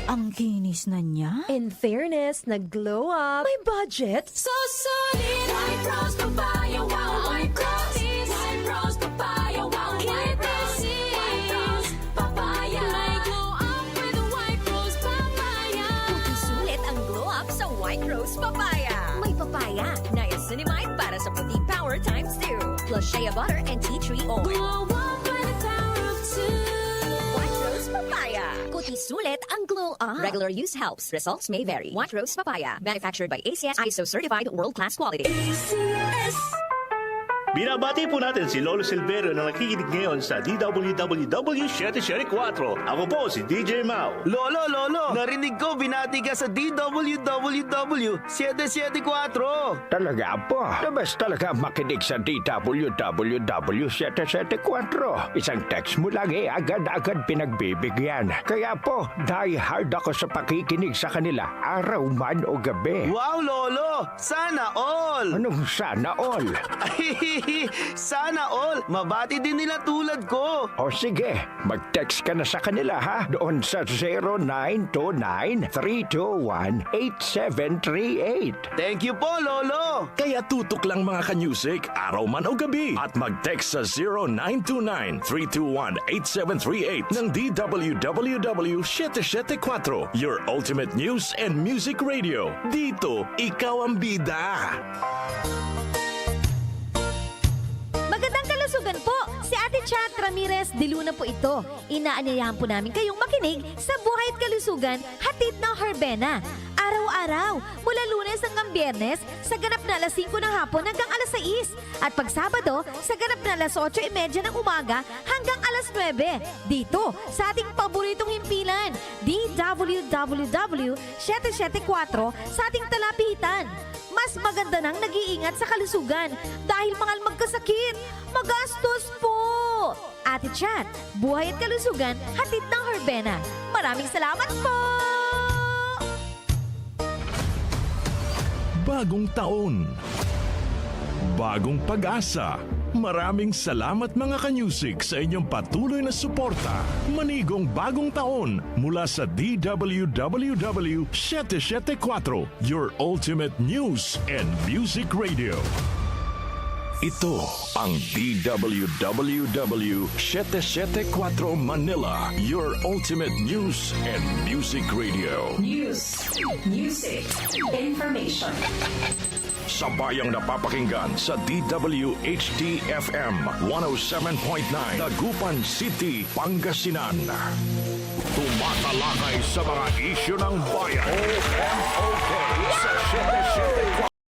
Ang kinis na niya. In fairness, nag-glow up. May budget. So solid, White Rose Papaya, wow, White Rose. White Rose Papaya, wow, White Rose. White Rose Papaya. May glow up with the White Rose Papaya. Sulit ang glow up sa White Rose Papaya. May papaya, niacinamide para sa puti power times 2. Plus shea butter and tea tree oil. Glow up by the power of 2. White Rose Papaya. Kuti sulit ang glow up. Regular use helps. Results may vary. White Rose Papaya. Manufactured by ACS ISO certified world-class quality. Binabati po natin si Lolo Silverio na nakikinig ngayon sa DWWW 774. Ako po si DJ Mau. Lolo, narinig ko binati ka sa DWWW 774. Talaga po. Nabas talaga makinig sa DWWW 774. Isang text mo lang agad-agad pinagbibigyan. Kaya po, die hard ako sa pakikinig sa kanila, araw man o gabi. Wow, Lolo! Sana all! Anong sana all? Sana all! Mabati din nila tulad ko. O sige, mag-text ka na sa kanila ha, doon sa 0929-321-8738. Thank you po, Lolo! Kaya tutok lang mga ka-music, araw man o gabi. At mag-text sa 0929-321-8738 ng DWWW 774, your ultimate news and music radio. Dito, ikaw ang bida. Magandang kalusugan po! Si Ate Chat Ramirez de Luna po ito. Inaanyayahan po namin kayong makinig sa Buhay at Kalusugan, hatid ng Herbena. Araw-araw, mula Lunes hanggang Biyernes, sa ganap na alas 5 ng hapon hanggang alas 6. At pag Sabado, sa ganap na alas 8:30 ng umaga hanggang alas 9. Dito, sa ating paboritong himpilan, DWWW 774 sa ating talapitan. Mas maganda nang nag-iingat sa kalusugan dahil mahal magkasakit. Magastos po! Ate Chat, Buhay at Kalusugan, hatid ng Herbena. Maraming salamat po! Bagong taon. Bagong pag-asa. Maraming salamat mga ka-music sa inyong patuloy na suporta. Manigong bagong taon mula sa DWWW 774, your ultimate news and music radio. Ito ang DWWW 774 Manila, your ultimate news and music radio. News, music, information. Sabayang napapakinggan sa DWHD-FM 107.9 Dagupan City, Pangasinan. Tumatalakay sa mga isyu ng bayan.